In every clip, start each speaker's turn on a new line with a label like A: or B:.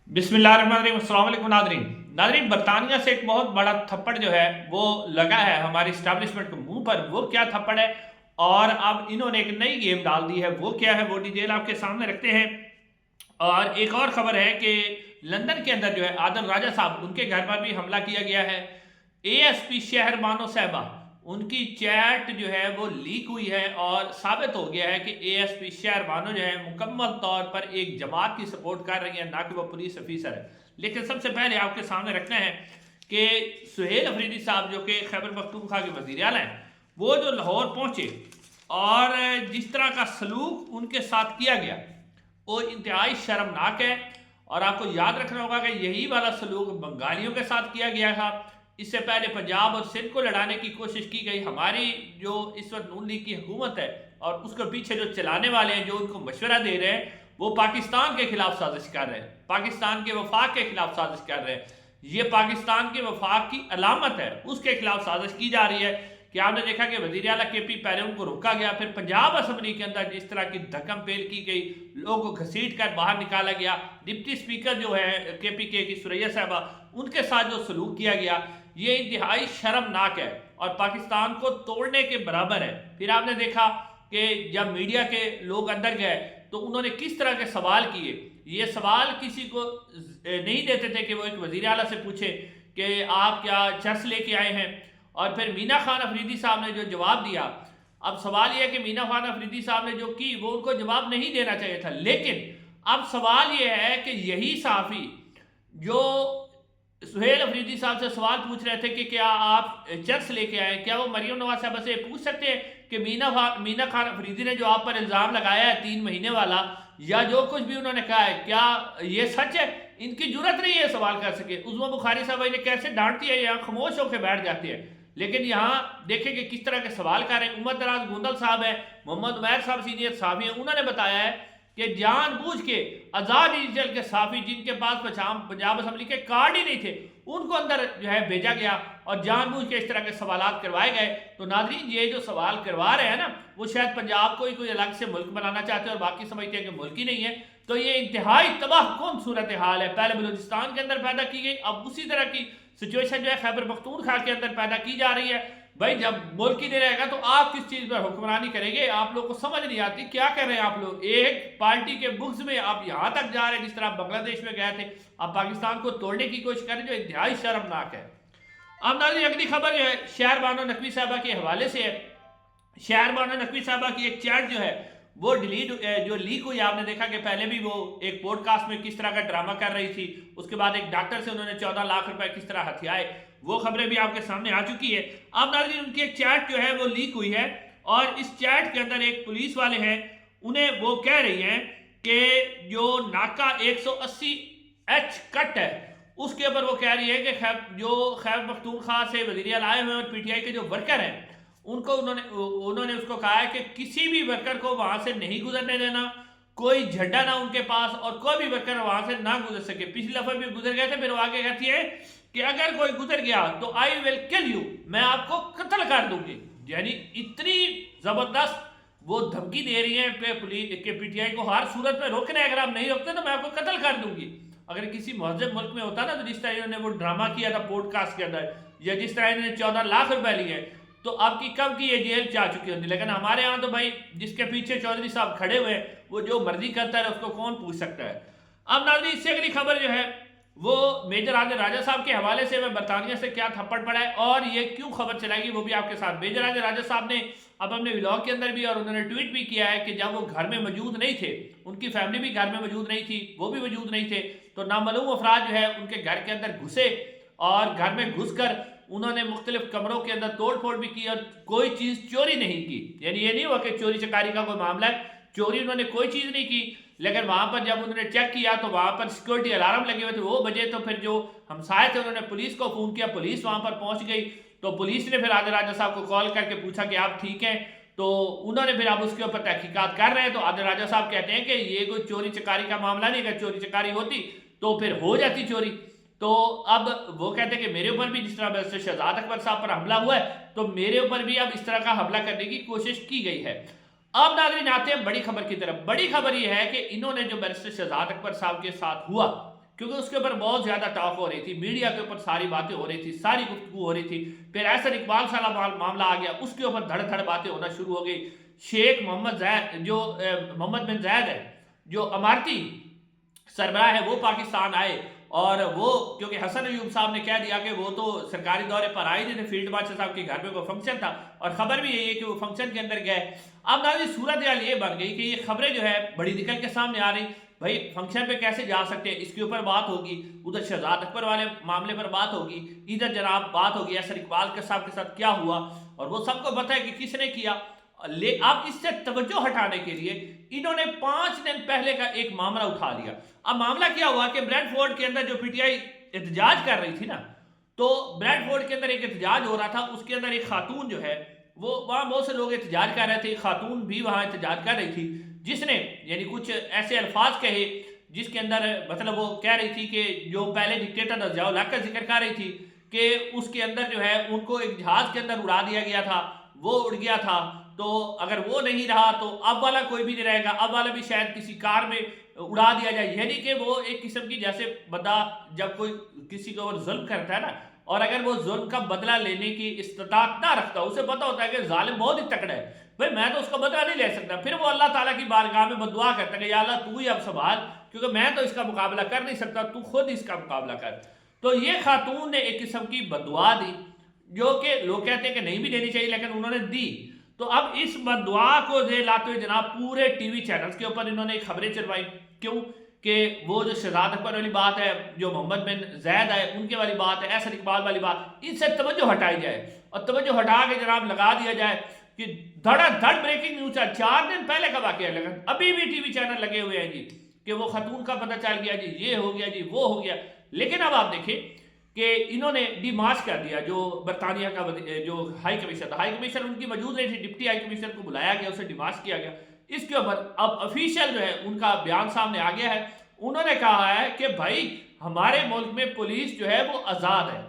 A: बिस्मिल्लाहिर्रहमानिर्रहीम। अस्सलाम वालेकुम नादरीन। नादरीन, बरतानिया से एक बहुत बड़ा थप्पड़ जो है वो लगा है हमारी स्टैब्लिशमेंट के मुंह पर। वो क्या थप्पड़ है और अब इन्होंने एक नई गेम डाल दी है, वो क्या है वो डिटेल आपके सामने रखते हैं। और एक और खबर है कि लंदन के अंदर जो है आदल राजा साहब, उनके घर पर भी हमला किया गया है। एएसपी शहर बानो साहबा, उनकी चैट जो है वो लीक हुई है और साबित हो गया है कि एएसपी शहर बानो जो है मुकम्मल तौर पर एक जमात की सपोर्ट कर रही है, ना कि वो पुलिस ऑफिसर है। लेकिन सबसे पहले आपके सामने रखना है कि सुहेल अफरीदी साहब जो कि खैबर पख्तूनख्वा के वज़ीर आला हैं, वो जो लाहौर पहुंचे और जिस तरह का सलूक उनके साथ किया गया वो इंतहाई शर्मनाक है। और आपको याद रखना होगा कि यही वाला सलूक बंगालियों के साथ किया गया था। इससे पहले पंजाब और सिंध को लड़ाने की कोशिश की गई। हमारी जो इस वक्त नून लीग की हुकूमत है और उसके पीछे जो चलाने वाले हैं, जो उनको मशवरा दे रहे हैं, वो पाकिस्तान के खिलाफ साजिश कर रहे हैं, पाकिस्तान के वफाक के खिलाफ साजिश कर रहे हैं। ये पाकिस्तान के वफाक की अलामत है, उसके खिलाफ साजिश की जा रही है। कि आपने देखा कि वज़ीर आला के पी पहले उनको रोका गया, फिर पंजाब असम्बली के अंदर जिस तरह की धक्कम पेल की गई, लोगों को घसीट कर बाहर निकाला गया। डिप्टी स्पीकर जो है KPK की सुरैया साहबा, उनके साथ जो सलूक किया गया ये इंतहाई शर्मनाक है और पाकिस्तान को तोड़ने के बराबर है। फिर आपने देखा कि जब मीडिया के लोग अंदर गए तो उन्होंने किस तरह के सवाल किए। ये सवाल किसी को नहीं देते थे कि वो एक वज़ीर आला से पूछे कि आप क्या चर्च लेके आए हैं। और फिर मीना खान अफरीदी साहब ने जो जवाब दिया, अब सवाल यह है कि मीना खान अफरीदी साहब ने जो की वो उनको जवाब नहीं देना चाहिए था। लेकिन अब सवाल यह है कि यही सहाफ़ी जो सुहेल अफरीदी साहब से सवाल पूछ रहे थे कि क्या आप चर्च लेके आए, क्या वो मरियम नवाज साहब से पूछ सकते हैं कि मीना खान अफरीदी ने जो आप पर इल्ज़ाम लगाया है 3 महीने वाला, या जो कुछ भी उन्होंने कहा है, क्या ये सच है? इनकी जरूरत नहीं है सवाल कर सके। उज़्मा बुखारी साहब ने कैसे डांटती है, यहाँ खामोश होकर बैठ जाती है। लेकिन यहाँ देखें कि किस तरह के सवाल कर रहे हैं। उमर दराज गोंदल साहब है, मोहम्मद उमैर साहब सीनियर साहब हैं, उन्होंने बताया है कि जानबूझ के आज़ाद डिजिटल के साफी जिनके पास पंजाब असम्बली के कार्ड ही नहीं थे, उनको अंदर जो है भेजा गया और जानबूझ के इस तरह के सवाल करवाए गए। तो नाज़रीन, ये जो सवाल करवा रहे हैं ना, वो शायद पंजाब को ही कोई अलग से मुल्क बनाना चाहते हैं और बाकी समझते हैं कि मुल्क ही नहीं है। तो ये इंतहाई तबाह कौन सूरत हाल है। पहले बलूचिस्तान के अंदर पैदा की गई, अब उसी तरह की सिचुएशन जो है खैबर पख्तूनख्वा के अंदर पैदा की जा रही है। भाई, जब मुल्क ही नहीं रहेगा तो आप किस चीज़ पर हुक्मरानी करेंगे? आप लोग को समझ नहीं आती क्या कर रहे हैं आप लोग। एक पार्टी के बुक्स में आप यहाँ तक जा रहे हैं जिस तरह आप बांग्लादेश में गए थे, आप पाकिस्तान को तोड़ने की कोशिश करें, जो इंतहाई शर्मनाक है। अब नाज़रीन, अगली खबर जो है शहर बानो नकवी साहबा के हवाले से है। शहर बानो नकवी साहबा की एक चैट जो है वो जो लीक हुई। आपने देखा कि पहले भी वो एक पॉडकास्ट में किस तरह का ड्रामा कर रही थी, उसके बाद एक डॉक्टर से उन्होंने 14 लाख रुपए किस तरह हथियाए, वो खबरें भी आपके सामने आ चुकी है। अब नाज़रीन, उनकी एक चैट जो है वो लीक हुई है और इस चैट के अंदर एक पुलिस वाले हैं, उन्हें वो कह रही हैं कि जो नाका 180H कट है उसके ऊपर वो कह रही है कि जो खैबर पख्तूनख्वा से वज़ीर आला आए हुए हैं और PTI के जो वर्कर हैं उनको उन्होंने उसको कहा है कि किसी भी वर्कर को वहां से नहीं गुजरने देना, कोई झंडा ना उनके पास और कोई भी वर्कर वहां से ना गुजर सके। पिछली दफा भी गुजर गए थे, फिर वो आगे कहती है कि अगर कोई गुजर गया तो आई विल किल यू, मैं आपको कत्ल कर दूंगी। यानी इतनी जबरदस्त वो धमकी दे रही है कि PTI को हर सूरत में रोकना है, अगर आप नहीं रोकते तो मैं आपको कत्ल कर दूंगी। अगर किसी महजब मुल्क में होता ना, तो जिस तरह इन्होंने वो ड्रामा किया था पॉडकास्ट के अंदर, या जिस तरह इन्होंने 14 लाख रुपए लिए, तो आपकी कब की ये जेल जा चुकी होती। लेकिन हमारे यहाँ तो भाई जिसके पीछे चौधरी साहब खड़े हुए वो जो मर्जी करता है उसको कौन पूछ सकता है। अब नाज़रीन, इससे अगली खबर जो है वो मेजर आदिल राजा साहब के हवाले से, वह बरतानिया से क्या थप्पड़ पड़ा है और ये क्यों खबर चलाएगी वो भी आपके साथ। मेजर आदिल राजा साहब ने अब अपने व्लॉग के अंदर भी और उन्होंने ट्वीट भी किया है कि जब वो घर में मौजूद नहीं थे, उनकी फैमिली भी घर में मौजूद नहीं थी, वो भी मौजूद नहीं थे, तो नामालूम अफराद जो है उनके घर के अंदर घुसे और घर में घुस कर उन्होंने मुख्तलिफ कमरों के अंदर तोड़ फोड़ भी की और कोई चीज़ चोरी नहीं की। यानी ये नहीं हुआ कि चोरी चकारी का कोई मामला है, चोरी उन्होंने कोई चीज़ नहीं की। लेकिन वहाँ पर जब उन्होंने चेक किया तो वहाँ पर सिक्योरिटी अलार्म लगे हुए थे, वो बजे, तो फिर जो हमसाए थे उन्होंने पुलिस को फ़ोन किया, पुलिस वहाँ पर पहुँच गई। तो पुलिस ने फिर आदिल राजा साहब को कॉल करके पूछा कि आप ठीक हैं, तो उन्होंने फिर अब उसके ऊपर तहकीकात कर रहे हैं। तो आदिल राजा साहब कहते हैं कि ये कोई चोरी चकारी का मामला नहीं, अगर चोरी चकारी होती तो फिर हो जाती चोरी। तो अब वो कहते हैं कि मेरे ऊपर भी जिस तरह बैरिस्टर शहजाद अकबर साहब पर हमला हुआ है, तो मेरे ऊपर भी अब इस तरह का हमला करने की कोशिश की गई है। अब नाज़रीन, आते हैं बड़ी खबर की तरफ। बड़ी खबर यह है कि इन्होंने जो बैरिस्टर शहजाद अकबर साहब के साथ हुआ, کیونکہ اس کے اوپر بہت زیادہ ٹاک ہو رہی تھی، میڈیا کے اوپر ساری باتیں ہو رہی تھی، ساری گفتگو ہو رہی تھی. پھر احسن اقبال والا معاملہ آ گیا، اس کے اوپر دھڑ دھڑ باتیں ہونا شروع ہو گئی. شیخ محمد زید جو محمد بن زید ہے جو امارتی سربراہ ہے وہ پاکستان آئے، اور وہ کیونکہ حسن ایوب صاحب نے کہہ دیا کہ وہ تو سرکاری دورے پر آئے نہیں تھے، فیلڈ مارشل صاحب کے گھر میں کوئی فنکشن تھا، اور خبر بھی یہی ہے کہ وہ فنکشن کے اندر گئے. اب ناظرین صورتحال یہ بن گئی کہ یہ خبریں جو ہے بڑی نکل کے سامنے آ رہی. بھائی فنکشن پہ کیسے جا سکتے ہیں، اس کے اوپر بات ہوگی، ادھر شہزاد اکبر والے معاملے پر بات ہوگی، ادھر جناب بات ہوگی احسن اقبال کے صاحب کے ساتھ کیا ہوا، اور وہ سب کو پتہ ہے کہ کس نے کیا. اب اس سے توجہ ہٹانے کے لیے انہوں نے 5 دن پہلے کا ایک معاملہ اٹھا لیا. اب معاملہ کیا ہوا کہ بریڈ فورڈ کے اندر جو پی ٹی آئی احتجاج کر رہی تھی نا، تو بریڈ فورڈ کے اندر ایک احتجاج ہو رہا تھا، اس کے اندر ایک خاتون جو ہے وہ وہاں بہت سے لوگ احتجاج کر رہے تھے، خاتون بھی وہاں احتجاج کر رہی تھی، جس نے یعنی کچھ ایسے الفاظ کہے جس کے اندر مطلب وہ کہہ رہی تھی کہ جو پہلے ڈکٹیٹر ضیاء الحق کا ذکر کر رہی تھی کہ اس کے اندر جو ہے ان کو ایک جہاز کے اندر اڑا دیا گیا تھا، وہ اڑ گیا تھا، تو اگر وہ نہیں رہا تو اب والا کوئی بھی نہیں رہے گا، اب والا بھی شاید کسی کار میں اڑا دیا جائے. یعنی کہ وہ ایک قسم کی جیسے بندہ جب کوئی کسی کو ظلم کرتا ہے نا، اور اگر وہ ظلم کا بدلہ لینے کی استطاعت نہ رکھتا، اسے پتہ ہوتا ہے کہ ظالم بہت ہی تکڑا ہے، بھئی میں تو اس کا بدلہ نہیں لے سکتا، پھر وہ اللہ تعالیٰ کی بارگاہ میں بددعا کرتا ہے کہ یا اللہ تو ہی اب سنبھال، کیونکہ میں تو اس کا مقابلہ کر نہیں سکتا، تو خود اس کا مقابلہ کر. تو یہ خاتون نے ایک قسم کی بددعا دی، جو کہ لوگ کہتے ہیں کہ نہیں بھی دینی چاہیے لیکن انہوں نے دی. تو اب اس بددعا کو لاتے ہوئے جناب پورے ٹی وی چینلز کے اوپر انہوں نے خبریں چلوائی. کیوں کہ وہ جو شہزاد اکبر والی بات ہے، جو محمد بن زید ہے ان کے والی بات ہے، احسن اقبال والی بات، ان سے توجہ ہٹائی جائے، اور توجہ ہٹا کے جناب لگا دیا جائے کہ دھڑا دھڑ بریکنگ نیوز ہے. 4 دن پہلے کا واقعہ لگا، ابھی بھی ٹی وی چینل لگے ہوئے ہیں جی کہ وہ خاتون کا پتہ چل گیا جی، یہ ہو گیا جی، وہ ہو گیا. لیکن اب آپ دیکھیں کہ انہوں نے ڈی مارچ کر دیا، جو برطانیہ کا جو ہائی کمیشن تھا، ہائی کمیشن ان کی موجود نہیں تھی، ڈپٹی ہائی کمیشن کو بلایا گیا، اسے ڈی مارچ کیا گیا. اس کے اوپر اب افیشل جو ہے ان کا بیان سامنے آ گیا ہے. انہوں نے کہا ہے کہ بھائی ہمارے ملک میں پولیس جو ہے وہ آزاد ہے،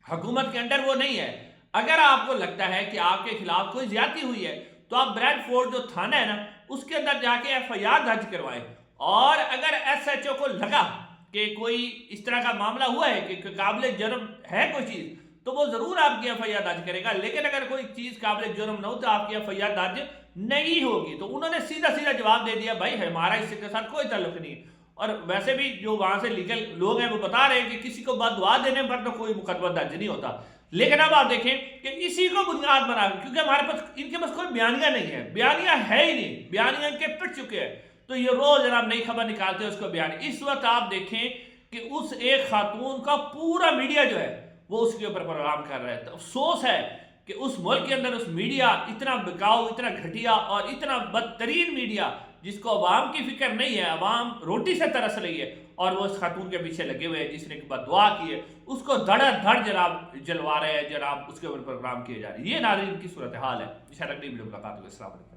A: حکومت کے انڈر وہ نہیں ہے. اگر آپ کو لگتا ہے کہ آپ کے خلاف کوئی زیادتی ہوئی ہے تو آپ بریڈ فورڈ جو تھانہ ہے نا اس کے اندر جا کے ایف آئی آر درج کروائیں، اور اگر ایس ایچ او کو لگا کہ کوئی اس طرح کا معاملہ ہوا ہے کہ قابل جرم ہے کوئی چیز، تو وہ ضرور آپ کی ایف آئی آر درج کرے گا. لیکن اگر کوئی چیز قابل جرم نہ ہو تو آپ کی ایف آئی آر درج نہیں ہوگی. تو انہوں نے سیدھا جواب دے دیا بھائی ہمارا اس کے ساتھ کوئی تعلق نہیں. اور ویسے بھی جو وہاں سے لیگل لوگ ہیں وہ بتا رہے ہیں کہ کسی کو بددعا دینے پر تو کوئی مقدمہ درج نہیں ہوتا. لیکن اب آپ دیکھیں کہ اسی کو بنیاد بنا، کیونکہ ہمارے پاس ان کے پاس کوئی بیانیہ نہیں ہے، بیانیہ ہے ہی نہیں، بیانیہ ان کے پٹ چکے ہیں، تو یہ روز جناب نئی خبر نکالتے ہیں اس کو بیانیہ. اس وقت آپ دیکھیں کہ اس ایک خاتون کا پورا میڈیا جو ہے وہ اس کے اوپر پروگرام کر رہا ہے. تو افسوس ہے کہ اس ملک کے اندر اس میڈیا اتنا بکاؤ، اتنا گھٹیا اور اتنا بدترین میڈیا جس کو عوام کی فکر نہیں ہے، عوام روٹی سے ترس رہی ہے، اور وہ اس خاتون کے پیچھے لگے ہوئے ہیں جس نے بددعا کی ہے، اس کو دھڑا دھڑ جناب جلوا رہے ہیں، جناب اس کے اوپر پروگرام کیے جا رہے ہیں. یہ ناظرین کی صورتحال ہے. انشاءاللہ اگلی ویڈیو میں ملاقات ہوگی. السلام علیکم.